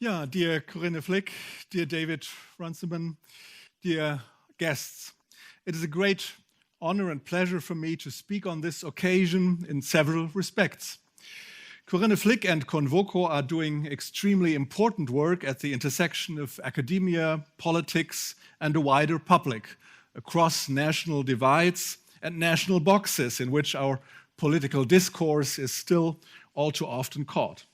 Yeah, dear Corinne Flick, dear David Runciman, dear guests, it is a great honor and pleasure for me to speak on this occasion in several respects. Corinne Flick and CONVOCO are doing extremely important work at the intersection of academia, politics, and the wider public, across national divides and national boxes in which our political discourse is still all too often caught.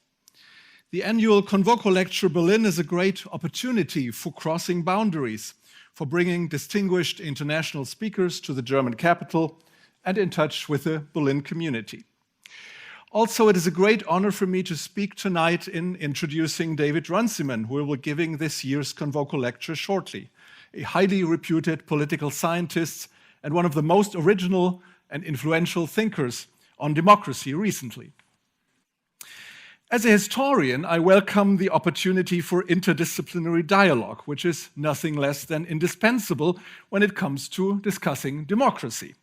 The annual CONVOCO Lecture Berlin is a great opportunity for crossing boundaries, for bringing distinguished international speakers to the German capital and in touch with the Berlin community. Also, it is a great honor for me to speak tonight in introducing David Runciman, who will be giving this year's CONVOCO Lecture shortly, a highly reputed political scientist and one of the most original and influential thinkers on democracy recently. As a historian, I welcome the opportunity for interdisciplinary dialogue, which is nothing less than indispensable when it comes to discussing democracy.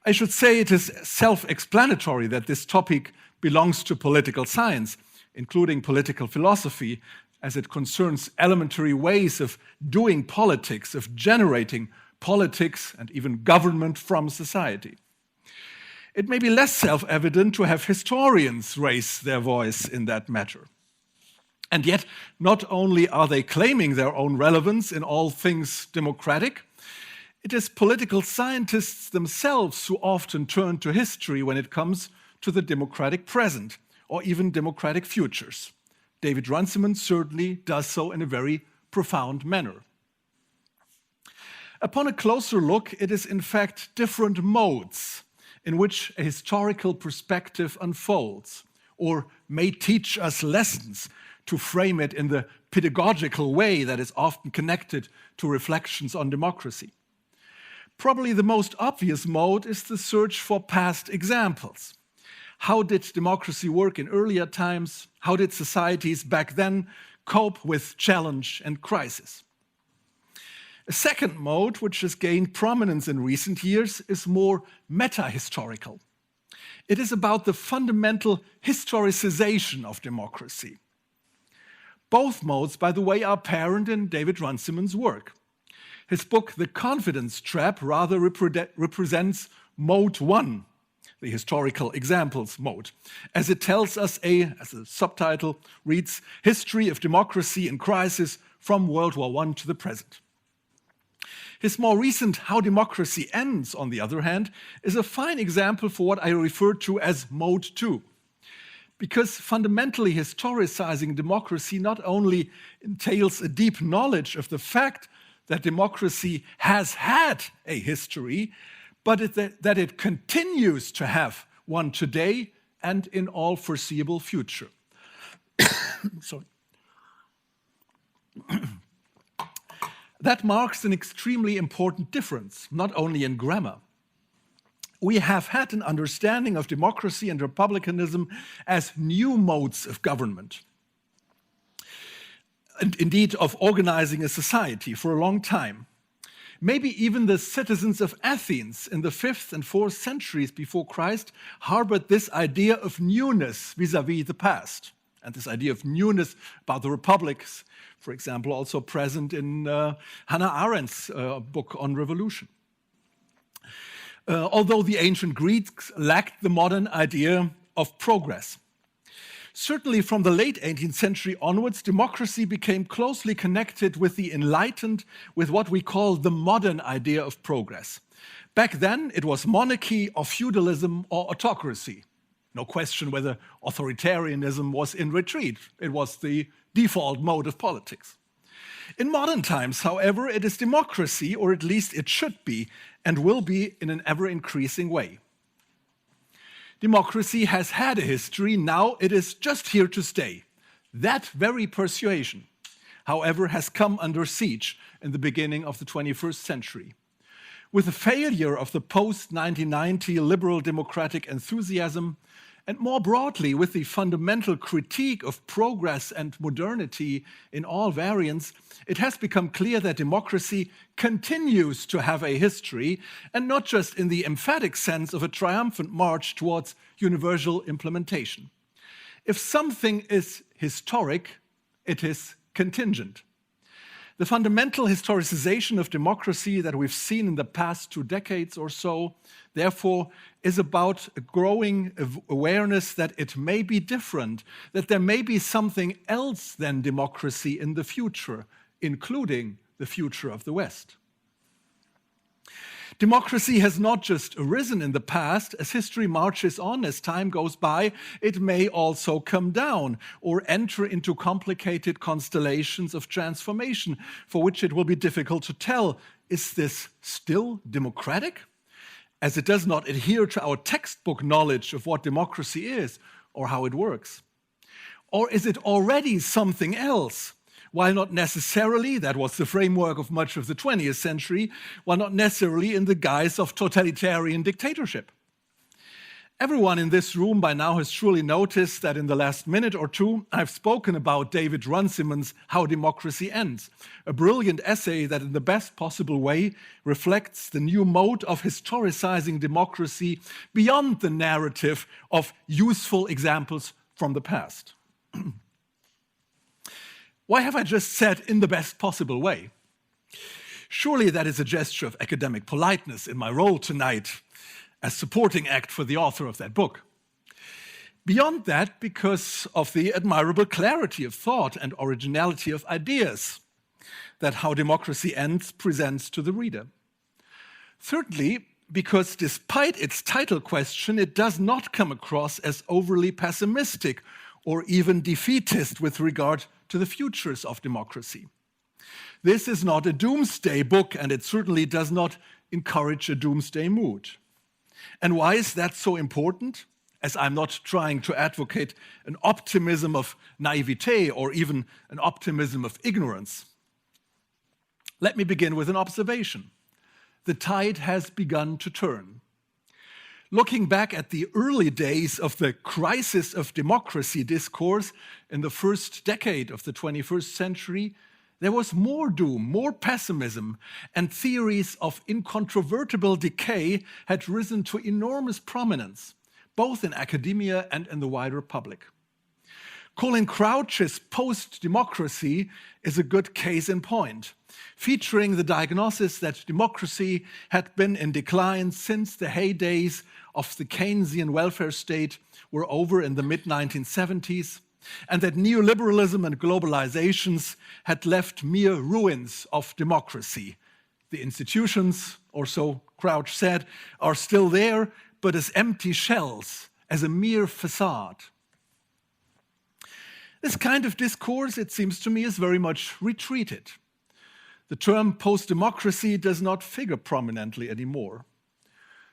I should say it is self-explanatory that this topic belongs to political science, including political philosophy, as it concerns elementary ways of doing politics, of generating politics and even government from society. It may be less self-evident to have historians raise their voice in that matter. And yet, not only are they claiming their own relevance in all things democratic, it is political scientists themselves who often turn to history when it comes to the democratic present or even democratic futures. David Runciman certainly does so in a very profound manner. Upon a closer look, it is in fact different modes in which a historical perspective unfolds, or may teach us lessons, to frame it in the pedagogical way that is often connected to reflections on democracy. Probably the most obvious mode is the search for past examples. How did democracy work in earlier times? How did societies back then cope with challenge and crisis? A second mode, which has gained prominence in recent years, is more meta-historical. It is about the fundamental historicization of democracy. Both modes, by the way, are apparent in David Runciman's work. His book, The Confidence Trap, rather represents mode one, the historical examples mode, as it tells us, as the subtitle reads, History of Democracy in Crisis from World War I to the Present. His more recent How Democracy Ends, on the other hand, is a fine example for what I refer to as Mode 2. Because fundamentally historicizing democracy not only entails a deep knowledge of the fact that democracy has had a history, but that it continues to have one today and in all foreseeable future. Sorry. That marks an extremely important difference, not only in grammar. We have had an understanding of democracy and republicanism as new modes of government, and indeed of organizing a society for a long time. Maybe even the citizens of Athens in the 5th and 4th centuries before Christ harbored this idea of newness vis-à-vis the past. And this idea of newness about the republics, for example, also present in Hannah Arendt's book on revolution. Although the ancient Greeks lacked the modern idea of progress. Certainly from the late 18th century onwards, democracy became closely connected with the enlightened, with what we call the modern idea of progress. Back then, it was monarchy or feudalism or autocracy. No question whether authoritarianism was in retreat. It was the default mode of politics. In modern times, however, it is democracy, or at least it should be, and will be in an ever-increasing way. Democracy has had a history, now it is just here to stay. That very persuasion, however, has come under siege in the beginning of the 21st century. With the failure of the post-1990 liberal democratic enthusiasm, and more broadly with the fundamental critique of progress and modernity in all variants, it has become clear that democracy continues to have a history, and not just in the emphatic sense of a triumphant march towards universal implementation. If something is historic, it is contingent. The fundamental historicization of democracy that we've seen in the past 2 decades or so, therefore, is about a growing awareness that it may be different, that there may be something else than democracy in the future, including the future of the West. Democracy has not just arisen in the past. As history marches on, as time goes by, it may also come down or enter into complicated constellations of transformation for which it will be difficult to tell, is this still democratic? As it does not adhere to our textbook knowledge of what democracy is or how it works. Or is it already something else? While not necessarily, that was the framework of much of the 20th century, while not necessarily in the guise of totalitarian dictatorship. Everyone in this room by now has surely noticed that in the last minute or two, I've spoken about David Runciman's How Democracy Ends, a brilliant essay that in the best possible way reflects the new mode of historicizing democracy beyond the narrative of useful examples from the past. Why have I just said in the best possible way? Surely that is a gesture of academic politeness in my role tonight as supporting act for the author of that book. Beyond that, because of the admirable clarity of thought and originality of ideas that How Democracy Ends presents to the reader. Thirdly, because despite its title question, it does not come across as overly pessimistic or even defeatist with regard to the futures of democracy. This is not a doomsday book, and it certainly does not encourage a doomsday mood. And why is that so important? As I'm not trying to advocate an optimism of naivete or even an optimism of ignorance. Let me begin with an observation. The tide has begun to turn. Looking back at the early days of the crisis of democracy discourse in the first decade of the 21st century, there was more doom, more pessimism, and theories of incontrovertible decay had risen to enormous prominence, both in academia and in the wider public. Colin Crouch's Post-Democracy is a good case in point, featuring the diagnosis that democracy had been in decline since the heydays of the Keynesian welfare state were over in the mid-1970s, and that neoliberalism and globalizations had left mere ruins of democracy. The institutions, or so Crouch said, are still there, but as empty shells, as a mere facade. This kind of discourse, it seems to me, is very much retreated. The term post-democracy does not figure prominently anymore.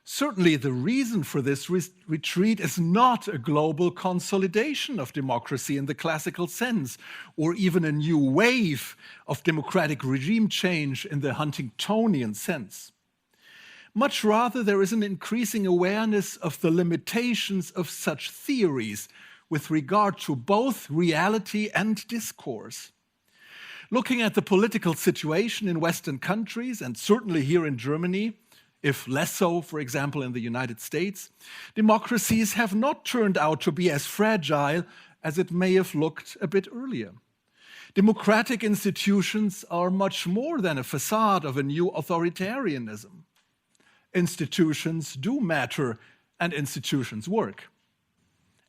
Certainly, the reason for this retreat is not a global consolidation of democracy in the classical sense, or even a new wave of democratic regime change in the Huntingtonian sense. Much rather, there is an increasing awareness of the limitations of such theories with regard to both reality and discourse. Looking at the political situation in Western countries, and certainly here in Germany, if less so, for example, in the United States, democracies have not turned out to be as fragile as it may have looked a bit earlier. Democratic institutions are much more than a facade of a new authoritarianism. Institutions do matter, and institutions work.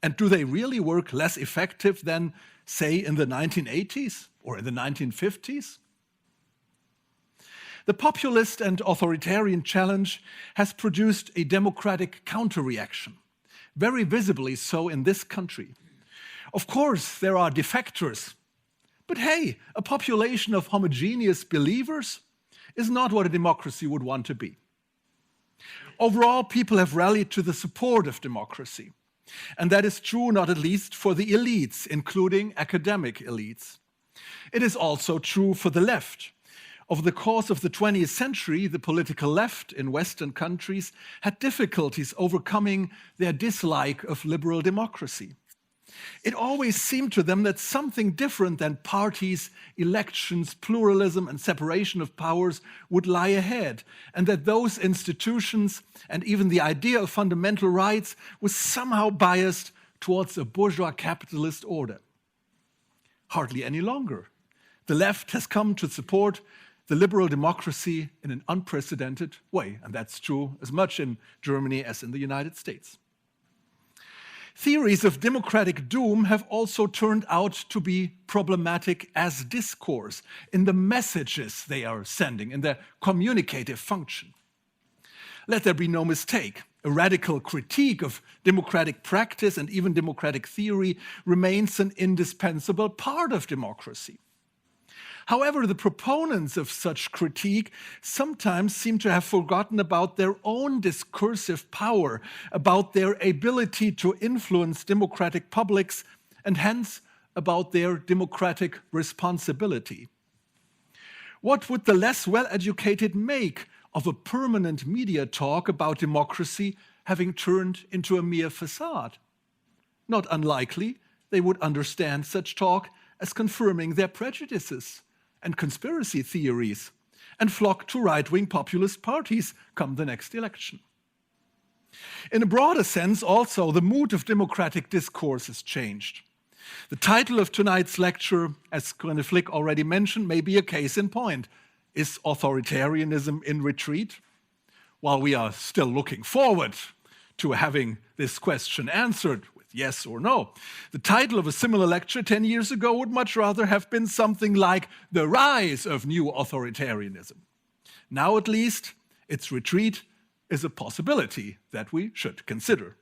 And do they really work less effective than, say, in the 1980s or in the 1950s? The populist and authoritarian challenge has produced a democratic counter-reaction, very visibly so in this country. Of course, there are defectors, but hey, a population of homogeneous believers is not what a democracy would want to be. Overall, people have rallied to the support of democracy, and that is true not at least for the elites, including academic elites. It is also true for the left. Over the course of the 20th century, the political left in Western countries had difficulties overcoming their dislike of liberal democracy. It always seemed to them that something different than parties, elections, pluralism, and separation of powers would lie ahead, and that those institutions and even the idea of fundamental rights was somehow biased towards a bourgeois capitalist order. Hardly any longer. The left has come to support the liberal democracy in an unprecedented way, and that's true as much in Germany as in the United States. Theories of democratic doom have also turned out to be problematic as discourse in the messages they are sending, in their communicative function. Let there be no mistake, a radical critique of democratic practice and even democratic theory remains an indispensable part of democracy. However, the proponents of such critique sometimes seem to have forgotten about their own discursive power, about their ability to influence democratic publics, and hence about their democratic responsibility. What would the less well-educated make of a permanent media talk about democracy having turned into a mere facade? Not unlikely, they would understand such talk as confirming their prejudices and conspiracy theories, and flock to right-wing populist parties come the next election. In a broader sense, also, the mood of democratic discourse has changed. The title of tonight's lecture, as Corinne Flick already mentioned, may be a case in point. Is authoritarianism in retreat? While we are still looking forward to having this question answered, yes or no. The title of a similar lecture 10 years ago would much rather have been something like The Rise of New Authoritarianism. Now, at least, its retreat is a possibility that we should consider.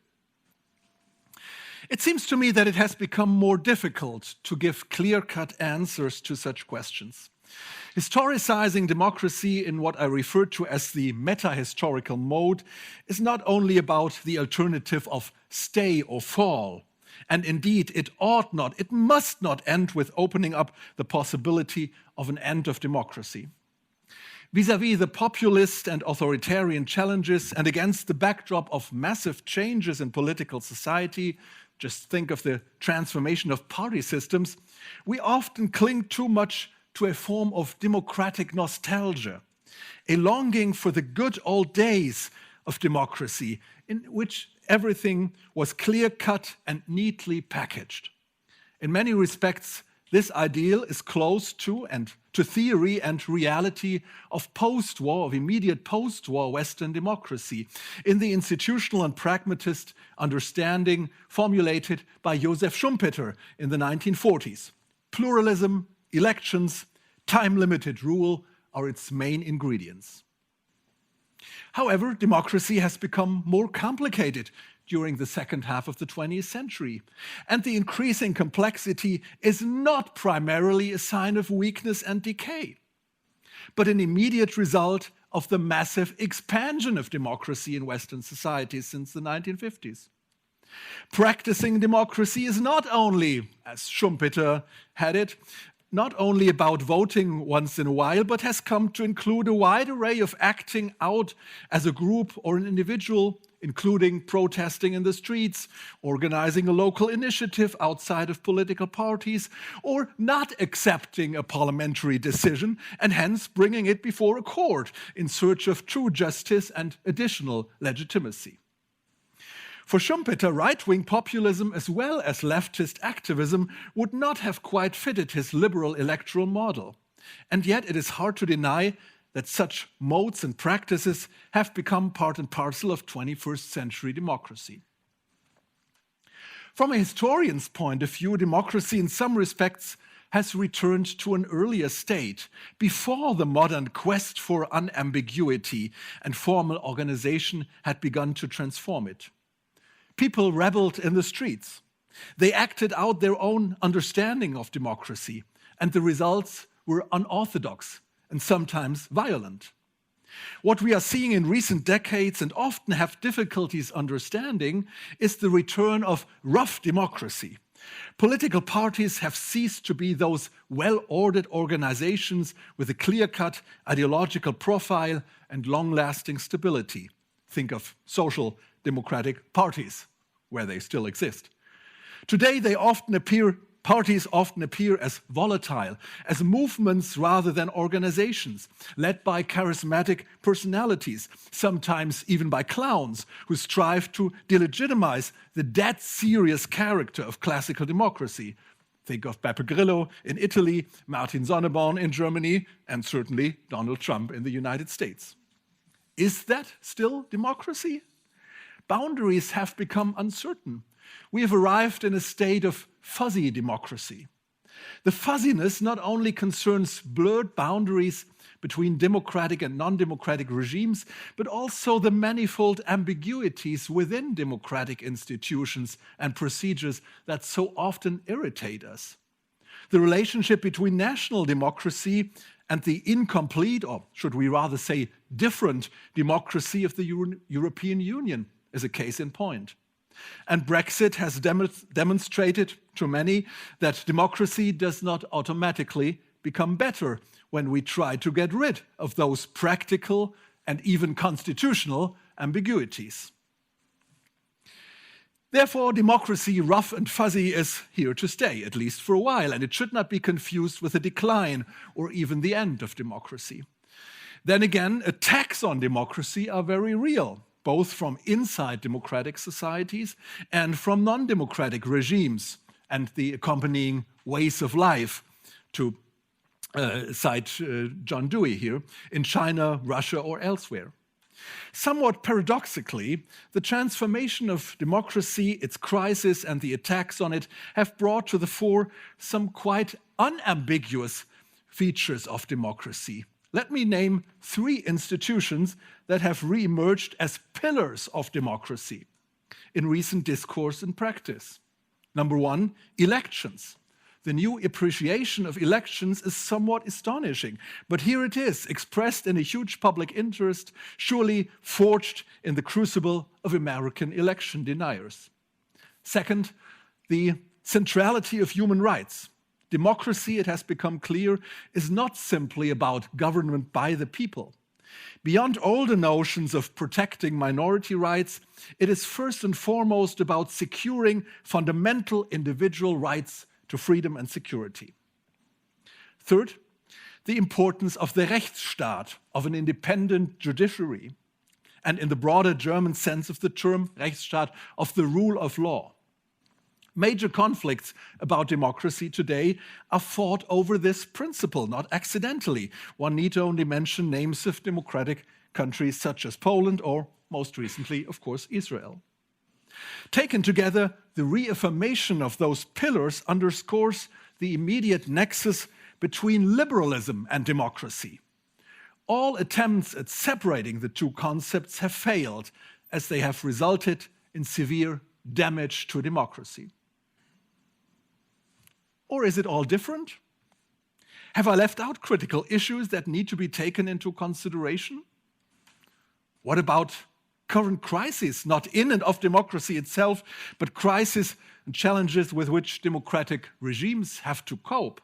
It seems to me that it has become more difficult to give clear-cut answers to such questions. Historicizing democracy in what I refer to as the meta-historical mode is not only about the alternative of stay or fall, and indeed it ought not, it must not end with opening up the possibility of an end of democracy. Vis-à-vis the populist and authoritarian challenges and against the backdrop of massive changes in political society, just think of the transformation of party systems, we often cling too much to a form of democratic nostalgia, a longing for the good old days of democracy in which everything was clear-cut and neatly packaged. In many respects, this ideal is close to theory and reality of post-war, of immediate post-war Western democracy, in the institutional and pragmatist understanding formulated by Joseph Schumpeter in the 1940s. Pluralism, elections, time-limited rule are its main ingredients. However, democracy has become more complicated during the second half of the 20th century, and the increasing complexity is not primarily a sign of weakness and decay, but an immediate result of the massive expansion of democracy in Western societies since the 1950s. Practicing democracy is not only, as Schumpeter had it, not only about voting once in a while, but has come to include a wide array of acting out as a group or an individual, including protesting in the streets, organizing a local initiative outside of political parties, or not accepting a parliamentary decision and hence bringing it before a court in search of true justice and additional legitimacy. For Schumpeter, right-wing populism as well as leftist activism would not have quite fitted his liberal electoral model. And yet it is hard to deny that such modes and practices have become part and parcel of 21st century democracy. From a historian's point of view, democracy in some respects has returned to an earlier state, before the modern quest for unambiguity and formal organization had begun to transform it. People rebelled in the streets. They acted out their own understanding of democracy, and the results were unorthodox and sometimes violent. What we are seeing in recent decades and often have difficulties understanding is the return of rough democracy. Political parties have ceased to be those well-ordered organizations with a clear-cut ideological profile and long-lasting stability. Think of social democratic parties, where they still exist. Today, parties often appear as volatile, as movements rather than organizations, led by charismatic personalities, sometimes even by clowns, who strive to delegitimize the dead serious character of classical democracy. Think of Beppe Grillo in Italy, Martin Sonneborn in Germany, and certainly Donald Trump in the United States. Is that still democracy? Boundaries have become uncertain. We have arrived in a state of fuzzy democracy. The fuzziness not only concerns blurred boundaries between democratic and non-democratic regimes, but also the manifold ambiguities within democratic institutions and procedures that so often irritate us. The relationship between national democracy and the incomplete, or should we rather say different, democracy of the European Union is a case in point. And Brexit has demonstrated to many that democracy does not automatically become better when we try to get rid of those practical and even constitutional ambiguities. Therefore, democracy, rough and fuzzy, is here to stay, at least for a while, and it should not be confused with a decline or even the end of democracy. Then again, attacks on democracy are very real, both from inside democratic societies and from non-democratic regimes and the accompanying ways of life, to cite John Dewey here, in China, Russia, or elsewhere. Somewhat paradoxically, the transformation of democracy, its crisis, and the attacks on it have brought to the fore some quite unambiguous features of democracy. Let me name 3 institutions that have re-emerged as pillars of democracy in recent discourse and practice. Number 1, elections. The new appreciation of elections is somewhat astonishing, but here it is, expressed in a huge public interest, surely forged in the crucible of American election deniers. Second, the centrality of human rights. Democracy, it has become clear, is not simply about government by the people. Beyond older notions of protecting minority rights, it is first and foremost about securing fundamental individual rights to freedom and security. Third, the importance of the Rechtsstaat, of an independent judiciary, and in the broader German sense of the term, Rechtsstaat, of the rule of law. Major conflicts about democracy today are fought over this principle, not accidentally. One need only mention names of democratic countries such as Poland or, most recently, of course, Israel. Taken together, the reaffirmation of those pillars underscores the immediate nexus between liberalism and democracy. All attempts at separating the two concepts have failed, as they have resulted in severe damage to democracy. Or is it all different? Have I left out critical issues that need to be taken into consideration? What about current crises, not in and of democracy itself, but crises and challenges with which democratic regimes have to cope?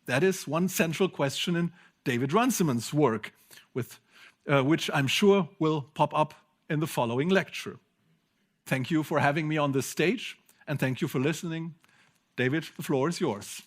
That is one central question in David Runciman's work, which I'm sure will pop up in the following lecture. Thank you for having me on this stage, and thank you for listening. David, the floor is yours.